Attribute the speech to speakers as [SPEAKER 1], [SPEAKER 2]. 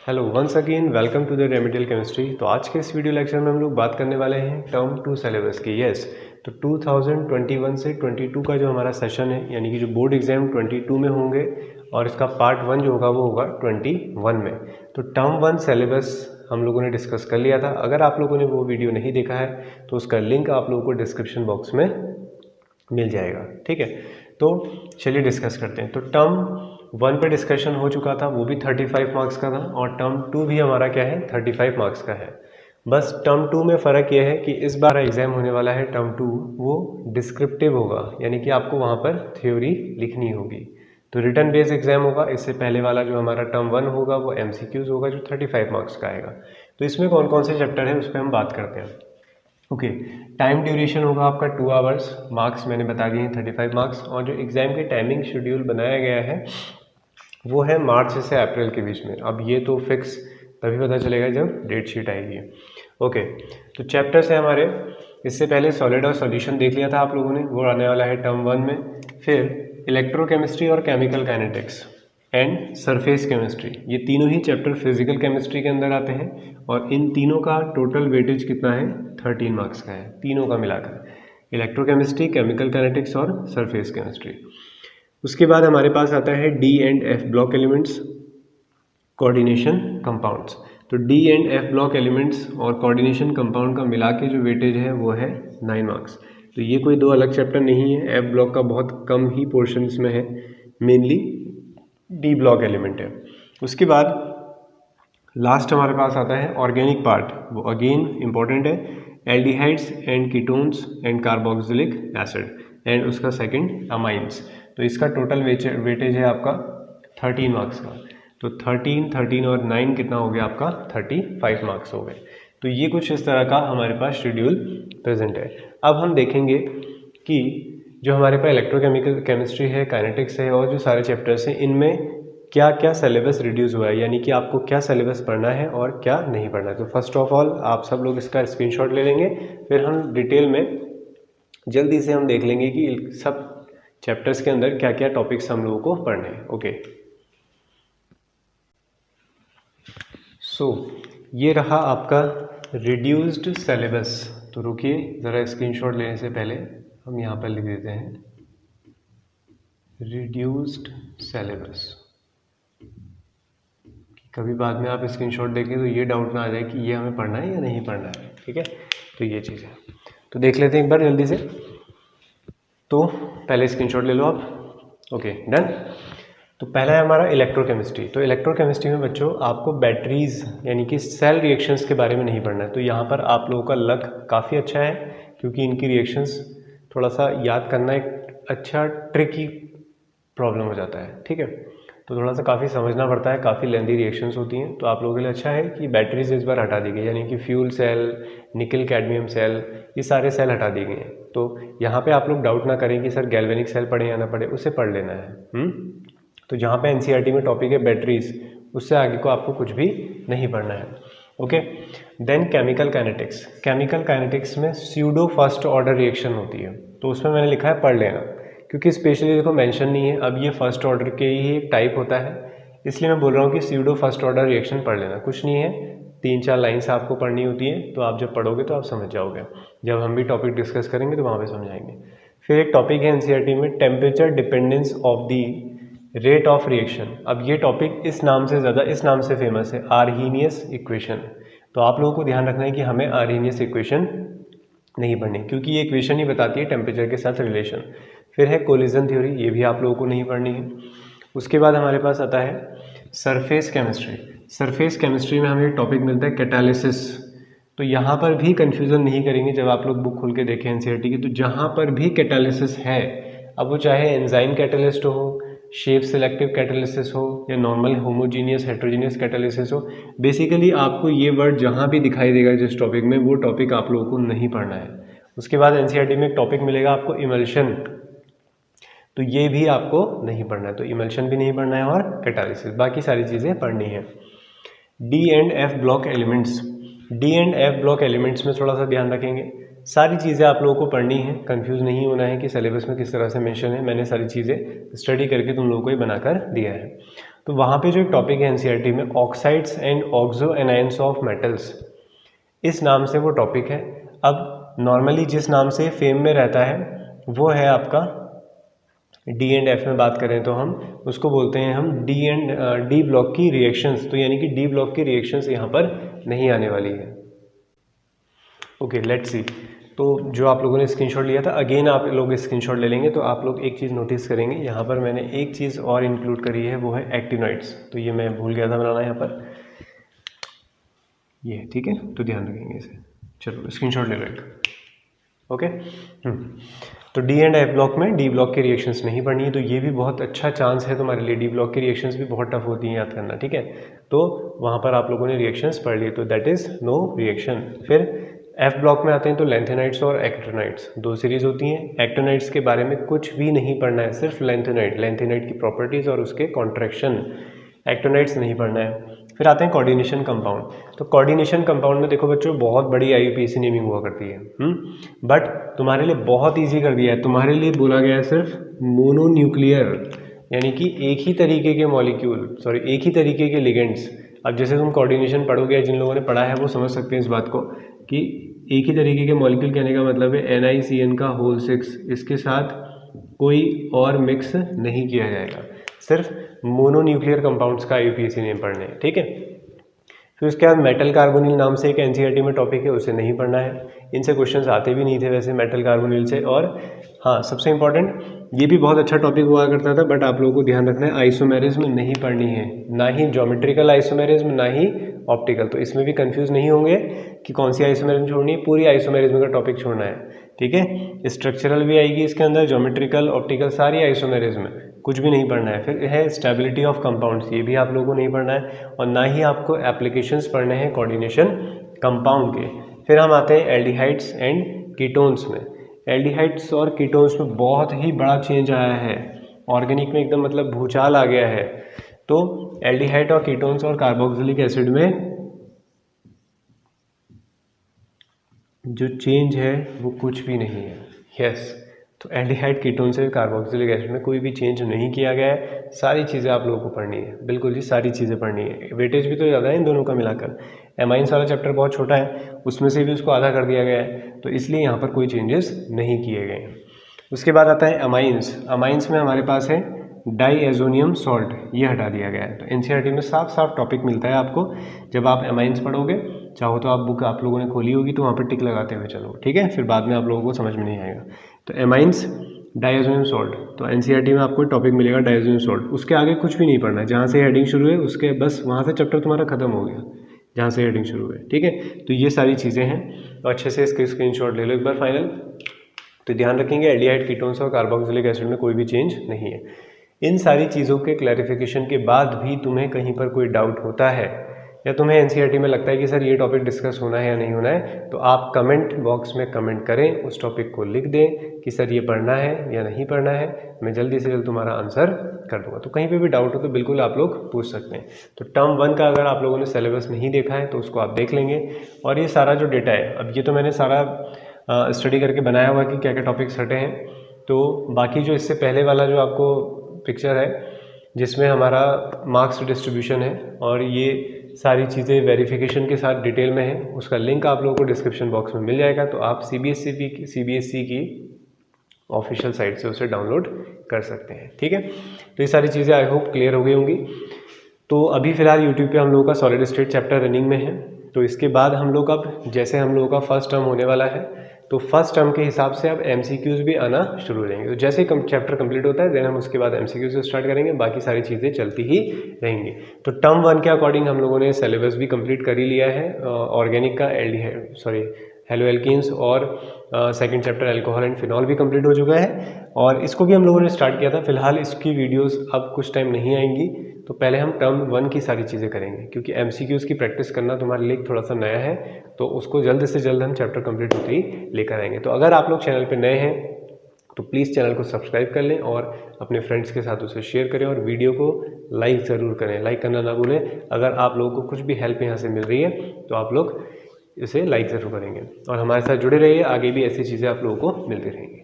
[SPEAKER 1] Hello once again welcome to the remedial chemistry. तो आज के इस वीडियो लेक्चर में हम लोग बात करने वाले हैं टर्म 2 सिलेबस की। यस, तो 2021 से 22 का जो हमारा सेशन है, यानी कि जो बोर्ड एग्जाम 22 में होंगे और इसका पार्ट 1 जो होगा वो होगा 21 में। तो टर्म 1 सिलेबस हम लोगों ने डिस्कस कर लिया था। अगर आप लोगों ने वो वीडियो नहीं देखा है तो उसका लिंक आप लोगों को डिस्क्रिप्शन बॉक्स में मिल जाएगा। ठीक है, तो चलिए डिस्कस करते हैं। तो टर्म 1 पे डिस्कशन हो चुका था, वो भी 35 मार्क्स का था, और टर्म 2 भी हमारा क्या है 35 मार्क्स का है। बस टर्म 2 में फ़र्क यह है कि इस बार एग्ज़ाम होने वाला है टर्म 2 वो डिस्क्रिप्टिव होगा, यानी कि आपको वहाँ पर थ्योरी लिखनी होगी। तो रिटर्न बेस्ड एग्जाम होगा। इससे पहले वाला जो हमारा टर्म 1 होगा वो MCQs होगा, जो 35 मार्क्स का आएगा। तो इसमें कौन कौन से चैप्टर है उस पर हम बात करते हैं। ओके, टाइम ड्यूरेशन होगा आपका 2 आवर्स। मार्क्स मैंने बता दिए हैं 35 मार्क्स। और जो एग्ज़ाम के टाइमिंग शेड्यूल बनाया गया है वो है मार्च से अप्रैल के बीच में। अब ये तो फिक्स तभी पता चलेगा जब डेट शीट आएगी। ओके, तो चैप्टर्स है हमारे। इससे पहले सॉलिड और सॉल्यूशन देख लिया था आप लोगों ने, वो आने वाला है टर्म 1 में। फिर इलेक्ट्रोकेमिस्ट्री और chemical kinetics and surface chemistry, ये तीनों ही चैप्टर फिजिकल केमिस्ट्री के अंदर आते हैं। और इन तीनों का टोटल वेटेज कितना है 13 मार्क्स का है, तीनों का मिलाकर, इलेक्ट्रोकेमिस्ट्री, केमिकल काइनेटिक्स और सरफेस केमिस्ट्री। उसके बाद हमारे पास आता है D and F block elements, coordination compounds. तो D and F block elements और कोऑर्डिनेशन कंपाउंड का मिला के जो वेटेज है वो है 9 मार्क्स। तो ये कोई दो अलग चैप्टर नहीं है, F ब्लॉक का बहुत कम ही पोर्शन इसमें है, मेनली D ब्लॉक एलिमेंट है। उसके बाद लास्ट हमारे पास आता है ऑर्गेनिक पार्ट, वो अगेन इम्पॉर्टेंट है, aldehydes and ketones and carboxylic acid, and उसका सेकंड अमाइंस। तो इसका टोटल वेटेज है आपका 13 मार्क्स का। तो 13 और 9 कितना हो गया आपका 35 मार्क्स हो गए। तो ये कुछ इस तरह का हमारे पास शेड्यूल प्रेजेंट है। अब हम देखेंगे कि जो हमारे पास इलेक्ट्रोकेमिकल केमिस्ट्री है, काइनेटिक्स है, और जो सारे चैप्टर्स हैं इनमें क्या क्या सिलेबस रिड्यूस हुआ है, यानी कि आपको क्या सिलेबस पढ़ना है और क्या नहीं पढ़ना है। तो फर्स्ट ऑफ ऑल आप सब लोग इसका स्क्रीनशॉट ले लेंगे, फिर हम डिटेल में जल्दी से हम देख लेंगे कि सब चैप्टर्स के अंदर क्या क्या टॉपिक्स हम लोगों को पढ़ने हैं। ओके, सो ये रहा आपका रिड्यूस्ड सिलेबस। तो रुकिए ज़रा, स्क्रीनशॉट लेने से पहले हम यहाँ पर लिख देते हैं रिड्यूस्ड सिलेबस। कभी बाद में आप स्क्रीनशॉट देखें तो ये डाउट ना आ जाए कि ये हमें पढ़ना है या नहीं पढ़ना है। ठीक है, तो ये चीज़ है। तो देख लेते हैं एक बार जल्दी से। तो पहले स्क्रीनशॉट ले लो आप। Okay, done. तो पहला है हमारा इलेक्ट्रोकेमिस्ट्री। तो इलेक्ट्रोकेमिस्ट्री में बच्चों आपको बैटरीज यानी कि सेल रिएक्शंस के बारे में नहीं पढ़ना है। तो यहाँ पर आप लोगों का लक काफ़ी अच्छा है, क्योंकि इनकी रिएक्शंस थोड़ा सा याद करना एक अच्छा ट्रिकी प्रॉब्लम हो जाता है। ठीक है, तो थोड़ा सा काफ़ी समझना पड़ता है, काफ़ी लेंदी रिएक्शंस होती हैं। तो आप लोगों के लिए अच्छा है कि बैटरीज इस बार हटा दी गई, यानी कि fuel cell, nickel cadmium cell, ये सारे सेल हटा दिए गए हैं। तो यहाँ पे आप लोग डाउट ना करें कि सर गैल्वेनिक सेल पढ़े या ना पढ़े, उसे पढ़ लेना है। तो जहाँ पे NCERT में टॉपिक है बैटरीज, उससे आगे को आपको कुछ भी नहीं पढ़ना है। Okay, then chemical kinetics. Chemical kinetics में स्यूडो फर्स्ट ऑर्डर रिएक्शन होती है, तो उसमें मैंने लिखा है पढ़ लेना, क्योंकि स्पेशली देखो मेंशन नहीं है। अब ये फर्स्ट ऑर्डर के ही एक टाइप होता है, इसलिए मैं बोल रहा हूँ कि स्यूडो फर्स्ट ऑर्डर रिएक्शन पढ़ लेना। कुछ नहीं है, 3-4 लाइन्स आपको पढ़नी होती है। तो आप जब पढ़ोगे तो आप समझ जाओगे, जब हम भी टॉपिक डिस्कस करेंगे तो वहाँ पे समझाएंगे। फिर एक टॉपिक है NCERT में temperature dependence of the rate of reaction. अब ये टॉपिक इस नाम से ज़्यादा इस नाम से फेमस है, आर्हीनियस इक्वेशन। तो आप लोगों को ध्यान रखना है कि हमें आर्हीनियस इक्वेशन नहीं पढ़नी, क्योंकि ये इक्वेशन ही बताती है टेम्परेचर के साथ रिलेशन। फिर है कोलिजन थ्योरी, ये भी आप लोगों को नहीं पढ़नी है। उसके बाद हमारे पास आता है सरफेस केमिस्ट्री। सरफेस केमिस्ट्री में हमें एक टॉपिक मिलता है कैटालिसिस। तो यहाँ पर भी कन्फ्यूज़न नहीं करेंगे जब आप लोग बुक खोल के देखें NCERT की, तो जहाँ पर भी कैटालिसिस है, अब वो चाहे एंजाइम कैटालिस्ट हो, शेप सिलेक्टिव कैटालिसिस हो, या नॉर्मल होमोजीनियस हेट्रोजीनियस कैटालिसिस हो, बेसिकली आपको ये वर्ड जहाँ भी दिखाई देगा जिस टॉपिक में, वो टॉपिक आप लोगों को नहीं पढ़ना है। उसके बाद NCERT में एक टॉपिक मिलेगा आपको इमल्शन, तो ये भी आपको नहीं पढ़ना है। तो इमल्शन भी नहीं पढ़ना है और कैटालिसिस, बाकी सारी चीज़ें पढ़नी है। D and F block elements. D and F block elements में थोड़ा सा ध्यान रखेंगे, सारी चीज़ें आप लोगों को पढ़नी है, कंफ्यूज नहीं होना है कि सिलेबस में किस तरह से मेंशन है। मैंने सारी चीज़ें स्टडी करके तुम लोगों को ही बनाकर दिया है। तो वहाँ पे जो एक टॉपिक है एनसीईआरटी में, oxides and oxo anions of metals, इस नाम से वो टॉपिक है। अब नॉर्मली जिस नाम से फेम में रहता है वो है आपका डी एंड एफ में बात करें तो हम उसको बोलते हैं हम डी ब्लॉक की रिएक्शंस। तो यानी कि डी ब्लॉक की रिएक्शंस यहाँ पर नहीं आने वाली है। Okay, let's see. तो जो आप लोगों ने स्क्रीनशॉट लिया था, अगेन आप लोग स्क्रीनशॉट ले लेंगे तो आप लोग एक चीज़ नोटिस करेंगे, यहाँ पर मैंने एक चीज़ और इंक्लूड करी है, वो है एक्टिनोइड्स। तो ये मैं भूल गया था बनाना यहाँ पर, ये ठीक है, तो ध्यान रखेंगे इसे। चलो स्क्रीनशॉट ले लो एक। ओके, तो डी एंड एफ ब्लॉक में डी ब्लॉक की रिएक्शंस नहीं पढ़नी है, तो ये भी बहुत अच्छा चांस है तुम्हारे लिए। डी ब्लॉक की रिएक्शंस भी बहुत टफ होती हैं याद करना, ठीक है। तो वहाँ पर आप लोगों ने रिएक्शंस पढ़ ली, तो दैट इज़ नो रिएक्शन। फिर एफ ब्लॉक में आते हैं तो लैंथेनाइड्स और एक्टिनाइड्स, दो सीरीज होती हैं। एक्टिनाइड्स के बारे में कुछ भी नहीं पढ़ना है, सिर्फ लैंथेनाइड की प्रॉपर्टीज़ और उसके कॉन्ट्रैक्शन, एक्टिनाइड्स नहीं पढ़ना है। फिर आते हैं कोऑर्डिनेशन कंपाउंड। तो कोऑर्डिनेशन कंपाउंड में देखो बच्चों, बहुत बड़ी आईयूपीएसी नेमिंग हुआ करती है, बट तुम्हारे लिए बहुत इजी कर दिया है। तुम्हारे लिए बोला गया है सिर्फ मोनोन्यूक्लियर, यानी कि एक ही तरीके के मॉलिक्यूल, एक ही तरीके के लिगेंड्स। अब जैसे तुम कोऑर्डिनेशन पढ़ोगे, जिन लोगों ने पढ़ा है वो समझ सकते हैं इस बात को कि एक ही तरीके के मॉलिक्यूल कहने का मतलब है NiCN का होल 6, इसके साथ कोई और मिक्स नहीं किया जाएगा, सिर्फ मोनोन्यूक्लियर कंपाउंड्स का आईयूपीएसी नेम पढ़ने हैं, ठीक है। फिर उसके बाद मेटल कार्बोनिल नाम से एक एनसीईआरटी में टॉपिक है, उसे नहीं पढ़ना है। इनसे क्वेश्चंस आते भी नहीं थे वैसे मेटल कार्बोनिल से। और हाँ, सबसे इंपॉर्टेंट, ये भी बहुत अच्छा टॉपिक हुआ करता था, बट आप लोगों को ध्यान रखना है आइसोमेरिज्म नहीं पढ़नी है, ना ही ज्योमेट्रिकल आइसोमेरिज्म, ना ही ऑप्टिकल। तो इसमें भी कंफ्यूज नहीं होंगे कि कौन सी आइसोमेरिज्म छोड़नी है, पूरी आइसोमेरिज्म का टॉपिक छोड़ना है, ठीक है। स्ट्रक्चरल भी आएगी इसके अंदर, ज्योमेट्रिकल, ऑप्टिकल, सारी आइसोमेरिज्म, कुछ भी नहीं पढ़ना है। फिर है स्टेबिलिटी ऑफ कंपाउंड्स, ये भी आप लोगों को नहीं पढ़ना है, और ना ही आपको एप्लीकेशंस पढ़ने हैं कोऑर्डिनेशन कंपाउंड के। फिर हम आते हैं एल्डिहाइड्स एंड कीटोन्स में। एल्डिहाइड्स और कीटोन्स में बहुत ही बड़ा चेंज आया है, ऑर्गेनिक में एकदम मतलब भूचाल आ गया है। तो एल्डिहाइड और कीटोन्स और कार्बोक्सिलिक एसिड में जो चेंज है वो कुछ भी नहीं है। यस, तो एल्डिहाइड, कीटोन से कार्बोक्सिलिक एसिड में कोई भी चेंज नहीं किया गया है। सारी चीज़ें आप लोगों को पढ़नी है, बिल्कुल जी, सारी चीज़ें पढ़नी है। वेटेज भी तो ज़्यादा है इन दोनों का मिलाकर। एमाइंस वाला चैप्टर बहुत छोटा है, उसमें से भी उसको आधा कर दिया गया है, तो इसलिए यहाँ पर कोई चेंजेस नहीं किए गए हैं। उसके बाद आता है अमाइंस। अमाइंस में हमारे पास है डाईएजोनियम सॉल्ट, ये हटा दिया गया है। तो एनसीईआरटी में साफ साफ टॉपिक मिलता है आपको। जब आप अमाइंस पढ़ोगे, चाहो तो आप बुक आप लोगों ने खोली होगी तो वहाँ पर टिक लगाते हुए चलो, ठीक है, फिर बाद में आप लोगों को समझ में नहीं आएगा। तो एमाइंस, डाईएजोनियम सॉल्ट, तो एनसीईआरटी में आपको टॉपिक मिलेगा डाईएजोनियम सॉल्ट। उसके आगे कुछ भी नहीं पढ़ना है, जहाँ से हेडिंग शुरू है उसके बस वहाँ से चैप्टर तुम्हारा खत्म हो गया, जहाँ से हेडिंग शुरू है, ठीक है। तो ये सारी चीज़ें हैं, तो अच्छे से इसके स्क्रीनशॉट ले लो एक बार फाइनल। तो ध्यान रखेंगे एल्डिहाइड, कीटोन्स और कार्बोक्सिलिक एसिड में कोई भी चेंज नहीं है। इन सारी चीज़ों के क्लैरिफिकेशन के बाद भी तुम्हें कहीं पर कोई डाउट होता है, या तुम्हें एनसीईआरटी में लगता है कि सर ये टॉपिक डिस्कस होना है या नहीं होना है, तो आप कमेंट बॉक्स में कमेंट करें, उस टॉपिक को लिख दें कि सर ये पढ़ना है या नहीं पढ़ना है। मैं जल्दी से जल्द तुम्हारा आंसर कर दूंगा। तो कहीं पे भी डाउट हो तो बिल्कुल आप लोग पूछ सकते हैं। तो टर्म 1 का अगर आप लोगों ने सिलेबस नहीं देखा है तो उसको आप देख लेंगे। और ये सारा जो डेटा है, अब ये तो मैंने सारा स्टडी करके बनाया हुआ कि क्या क्या टॉपिक्स हटे हैं। तो बाकी जो इससे पहले वाला जो आपको पिक्चर है, जिसमें हमारा मार्क्स डिस्ट्रीब्यूशन है और ये सारी चीज़ें वेरिफिकेशन के साथ डिटेल में है, उसका लिंक आप लोगों को डिस्क्रिप्शन बॉक्स में मिल जाएगा। तो आप सीबीएसई की ऑफिशियल साइट से उसे डाउनलोड कर सकते हैं, ठीक है। तो ये सारी चीज़ें आई होप क्लियर हो गई होंगी। तो अभी फ़िलहाल यूट्यूब पे हम लोगों का सॉलिड स्टेट चैप्टर रनिंग में है। तो इसके बाद हम लोग अब, जैसे हम लोगों का फर्स्ट टर्म होने वाला है, तो फर्स्ट टर्म के हिसाब से अब MCQs भी आना शुरू हो जाएंगे। तो जैसे ही चैप्टर कंप्लीट होता है देन हम उसके बाद MCQs से स्टार्ट करेंगे, बाकी सारी चीज़ें चलती ही रहेंगी। तो टर्म 1 के अकॉर्डिंग हम लोगों ने सिलेबस भी कंप्लीट कर ही लिया है। ऑर्गेनिक का हेलोएल्कीन्स और second chapter alcohol and phenol भी कंप्लीट हो चुका है, और इसको भी हम लोगों ने स्टार्ट किया था। फिलहाल इसकी वीडियोस अब कुछ टाइम नहीं आएंगी, तो पहले हम टर्म 1 की सारी चीज़ें करेंगे, क्योंकि MCQs की प्रैक्टिस करना तुम्हारे लिए थोड़ा सा नया है, तो उसको जल्द से जल्द हम चैप्टर कंप्लीट होते ही लेकर आएंगे। तो अगर आप लोग चैनल पर नए हैं तो प्लीज़ चैनल को सब्सक्राइब कर लें और अपने फ्रेंड्स के साथ उसे शेयर करें, और वीडियो को लाइक ज़रूर करें, लाइक करना ना भूलें। अगर आप लोगों को कुछ भी हेल्प यहाँ से मिल रही है तो आप लोग इसे लाइक ज़रूर करेंगे, और हमारे साथ जुड़े रहिए, आगे भी ऐसी चीज़ें आप लोगों को मिलती रहेंगी।